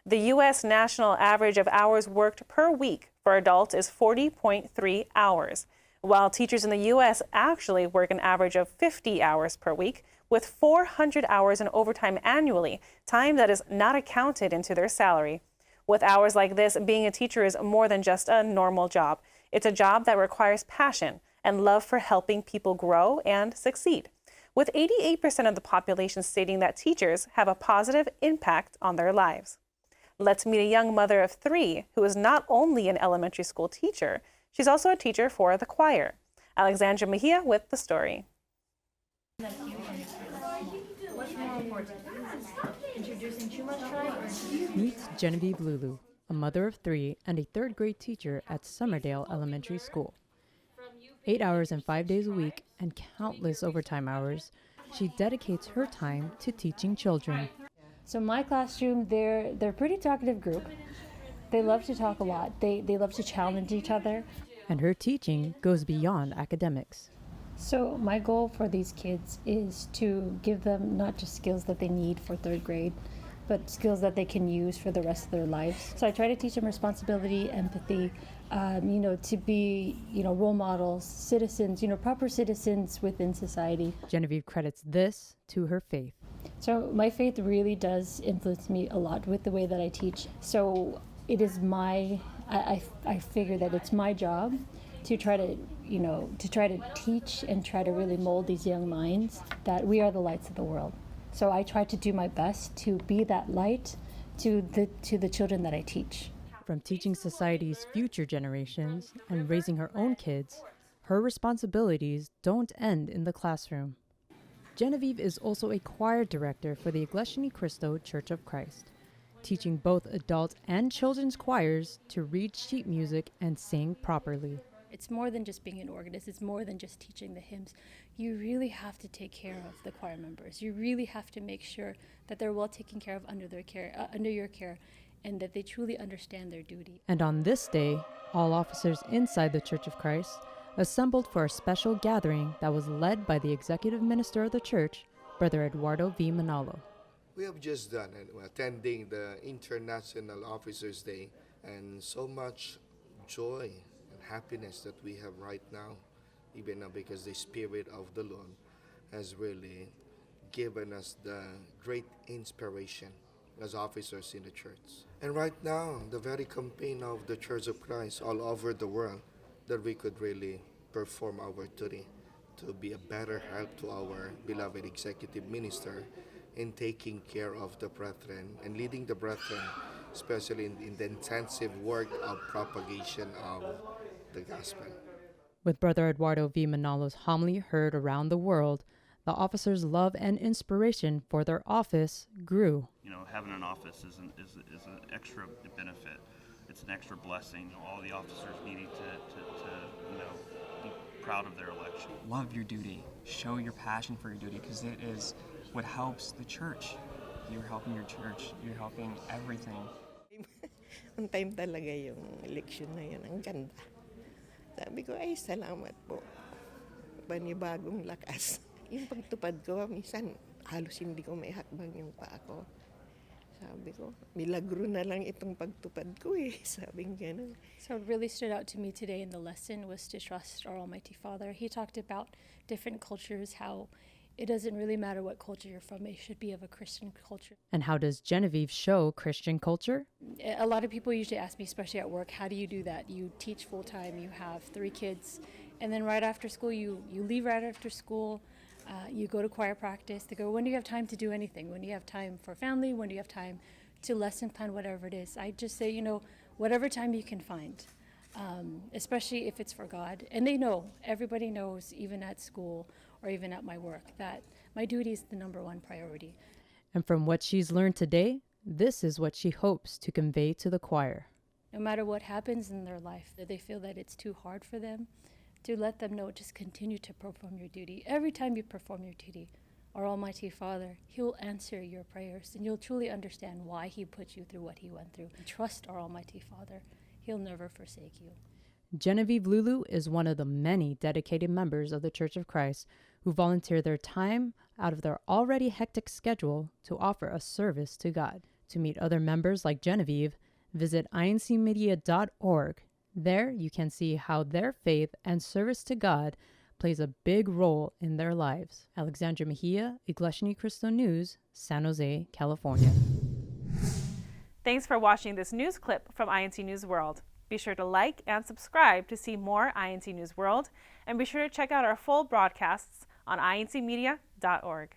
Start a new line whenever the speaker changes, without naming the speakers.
The U.S. national average of hours worked per week for adults is 40.3 hours, while teachers in the U.S. actually work an average of 50 hours per week, with 400 hours in overtime annually, time that is not accounted into their salary. With hours like this, being a teacher is more than just a normal job. It's a job that requires passion and love for helping people grow and succeed, with 88% of the population stating that teachers have a positive impact on their lives. Let's meet a young mother of 3 who is not only an elementary school teacher, she's also a teacher for the choir. Alexandra Mejia with the story.
Meet Genevieve Lulu, a mother of 3 and a 3rd grade teacher at Summerdale Elementary School. 8 hours and 5 days a week and countless overtime hours, she dedicates her time to teaching children.
So my classroom, they're a pretty talkative group. They love to talk a lot. They love to challenge each other.
And her teaching goes beyond academics.
So my goal for these kids is to give them not just skills that they need for 3rd grade, but skills that they can use for the rest of their lives. So I try to teach them responsibility, empathy, to be, role models, citizens, proper citizens within society.
Genevieve credits this to her faith.
So my faith really does influence me a lot with the way that I teach. So it is I figure that it's my job to try to teach and try to really mold these young minds that we are the lights of the world. So I try to do my best to be that light to the children that I teach.
From teaching society's future generations and raising her own kids, her responsibilities don't end in the classroom. Genevieve is also a choir director for the Iglesia Cristo Church of Christ, teaching both adult and children's choirs to read sheet music and sing properly.
It's more than just being an organist. It's more than just teaching the hymns. You really have to take care of the choir members. You really have to make sure that they're well taken care of under your care, and that they truly understand their duty.
And on this day, all officers inside the Church of Christ assembled for a special gathering that was led by the executive minister of the church, Brother Eduardo V. Manalo.
We have just done attending the International Officers Day, and so much joy and happiness that we have right now, even because the Spirit of the Lord has really given us the great inspiration as officers in the church. And right now, the very campaign of the Church of Christ all over the world, that we could really perform our duty to be a better help to our beloved executive minister in taking care of the brethren and leading the brethren, especially in the intensive work of propagation of the gospel.
With Brother Eduardo V. Manalo's homily heard around the world, the officers' love and inspiration for their office grew.
Having an office is an extra benefit. It's an extra blessing. All the officers needing to be proud of their election.
Love your duty. Show your passion for your duty, because it is what helps the church. You're helping your church. You're helping everything.
On time talaga yung election na yun. Ang ganda. Sabi ko, ay salamat po. Panibagong lakas. Yung pagtupad ko, minsan halos hindi ko may hakbang yung paa ko. Sabi ko, milagro na lang itong pagtupad ko eh. Sabing ganun.
So what really stood out to me today in the lesson was to trust our Almighty Father. He talked about different cultures, how it doesn't really matter what culture you're from. It should be of a Christian culture.
And how does Genevieve show Christian culture?
A lot of people usually ask me, especially at work, how do you do that? You teach full-time, you have 3 kids, and then right after school, you leave right after school. You go to choir practice. They go, when do you have time to do anything? When do you have time for family? When do you have time to lesson plan, whatever it is? I just say, whatever time you can find, especially if it's for God. And they know, everybody knows, even at school or even at my work, that my duty is the number 1 priority.
And from what she's learned today, this is what she hopes to convey to the choir.
No matter what happens in their life, that they feel that it's too hard for them, to let them know, just continue to perform your duty. Every time you perform your duty, our Almighty Father, He will answer your prayers, and you'll truly understand why He put you through what He went through. Trust our Almighty Father. He'll never forsake you.
Genevieve Lulu is one of the many dedicated members of the Church of Christ who volunteer their time out of their already hectic schedule to offer a service to God. To meet other members like Genevieve, visit incmedia.org. There you can see how their faith and service to God plays a big role in their lives. Alexandra Mejia, Iglesia Cristo News, San Jose, California.
Thanks for watching this news clip from INC News World. Be sure to like and subscribe to see more INC News World, and be sure to check out our full broadcasts on incmedia.org.